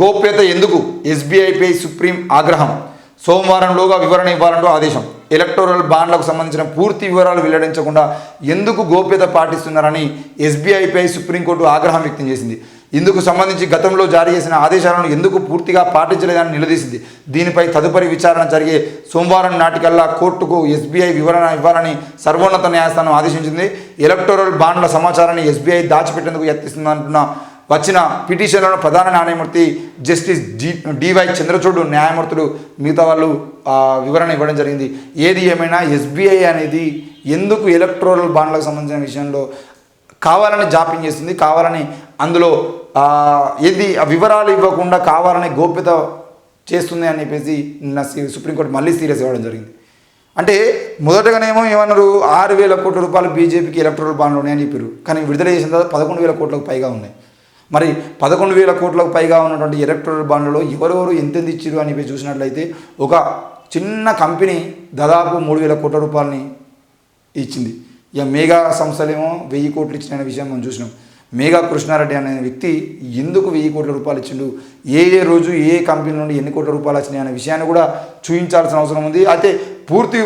గోప్యత ఎందుకు? ఎస్బీఐపై సుప్రీం ఆగ్రహం. సోమవారంలోగా వివరణ ఇవ్వాలంటూ ఆదేశం. ఎలక్టోరల్ బాండ్లకు సంబంధించిన పూర్తి వివరాలు వెల్లడించకుండా ఎందుకు గోప్యత పాటిస్తున్నారని ఎస్బీఐపై సుప్రీంకోర్టు ఆగ్రహం వ్యక్తం చేసింది. ఇందుకు సంబంధించి గతంలో జారీ చేసిన ఆదేశాలను ఎందుకు పూర్తిగా పాటించలేదని నిలదీసింది. దీనిపై తదుపరి విచారణ జరిగే సోమవారం నాటికల్లా కోర్టుకు ఎస్బీఐ వివరణ ఇవ్వాలని సర్వోన్నత న్యాయస్థానం ఆదేశించింది. ఎలక్టోరల్ బాండ్ల సమాచారాన్ని ఎస్బీఐ దాచిపెట్టేందుకు యత్నిస్తుందంటున్న వచ్చిన పిటిషన్లను ప్రధాన న్యాయమూర్తి జస్టిస్ డివై చంద్రచూడ్ న్యాయమూర్తులు మిగతా వాళ్ళు వివరణ ఇవ్వడం జరిగింది. ఏది ఏమైనా ఎస్బీఐ అనేది ఎందుకు ఎలక్టోరల్ బాండ్లకు సంబంధించిన విషయంలో కావాలని జాప్యం చేస్తుంది, కావాలని అందులో ఏది వివరాలు ఇవ్వకుండా కావాలని గోప్యత చేస్తుంది అని చెప్పేసి నిన్న సుప్రీంకోర్టు మళ్ళీ సీరియస్ ఇవ్వడం జరిగింది. అంటే మొదటగానేమో ఏమన్నారు, 6,000 కోట్ల రూపాయలు బీజేపీకి ఎలక్టోరల్ బాండ్లు ఉన్నాయని చెప్పారు. కానీ విడుదల చేసిన తర్వాత 11,000 కోట్లకు పైగా ఉన్నాయి. మరి 11,000 కోట్లకు పైగా ఉన్నటువంటి ఎలక్టోరల్ బాండ్లలో ఎవరెవరు ఎంతెంత ఇచ్చారు అని చెప్పి చూసినట్లయితే ఒక చిన్న కంపెనీ దాదాపు 3,000 కోట్ల రూపాయలని ఇచ్చింది. ఇక మేఘా సంస్థలేమో 1,000 కోట్లు ఇచ్చిన విషయం మనం చూసినాం. మేఘా కృష్ణారెడ్డి అనే వ్యక్తి ఎందుకు 1,000 కోట్ల రూపాయలు ఇచ్చిండు, ఏ రోజు ఏ కంపెనీ నుండి ఎన్ని కోట్ల రూపాయలు వచ్చినాయి అనే విషయాన్ని కూడా చూపించాల్సిన అవసరం ఉంది. అయితే పూర్తి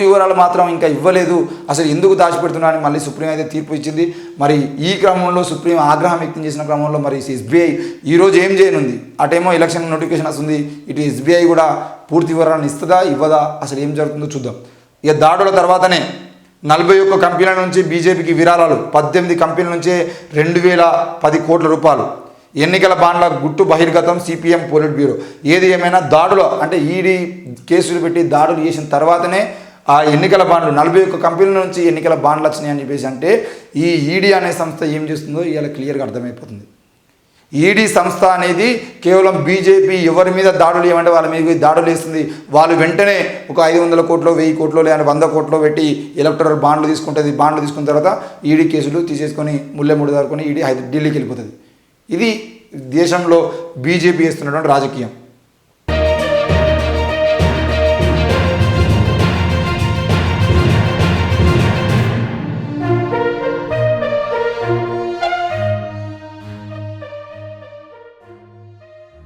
వివరాలు మాత్రం ఇంకా ఇవ్వలేదు. అసలు ఎందుకు దాచిపెడుతున్నారని మళ్ళీ సుప్రీం అయితే తీర్పు ఇచ్చింది. మరి ఈ క్రమంలో సుప్రీం ఆగ్రహం వ్యక్తం చేసిన క్రమంలో మరి ఎస్బీఐ ఈరోజు ఏం చేయనుంది? అటేమో ఎలక్షన్ నోటిఫికేషన్ వస్తుంది, ఇటు ఎస్బీఐ కూడా పూర్తి వివరాలను ఇస్తుందా ఇవ్వదా, అసలు ఏం జరుగుతుందో చూద్దాం. ఇక దాడుల తర్వాతనే 41 కంపెనీల నుంచి బీజేపీకి విరాళాలు, 18 కంపెనీల నుంచే 2,010 కోట్ల రూపాయలు. ఎన్నికల బాండ్ల గుట్టు బహిర్గతం, సిపిఎం పోలిట్ బ్యూరో. ఏది ఏమైనా దాడులు అంటే ఈడీ కేసులు పెట్టి దాడులు చేసిన తర్వాతనే ఆ ఎన్నికల బాండ్లు 41 కంపెనీల నుంచి ఎన్నికల బాండ్లు వచ్చినాయి అని చెప్పేసి అంటే ఈ ఈడీ అనే సంస్థ ఏం చేస్తుందో ఇవాళ క్లియర్గా అర్థమైపోతుంది. ఈడీ సంస్థ అనేది కేవలం బీజేపీ ఎవరి మీద దాడులు ఏమంటే వాళ్ళ మీద దాడులు వేస్తుంది. వాళ్ళు వెంటనే ఒక 500 కోట్లు 1,000 కోట్లు లేదా 100 కోట్లు పెట్టి ఎలక్టోరల్ బాండ్లు తీసుకుంటుంది. బాండ్లు తీసుకున్న తర్వాత ఈడీ కేసులు తీసేసుకొని ముళ్ళెముడి దారుకొని ఈడీ ఢిల్లీకి వెళ్ళిపోతుంది. ఇది దేశంలో బీజేపీ చేస్తున్నటువంటి రాజకీయం.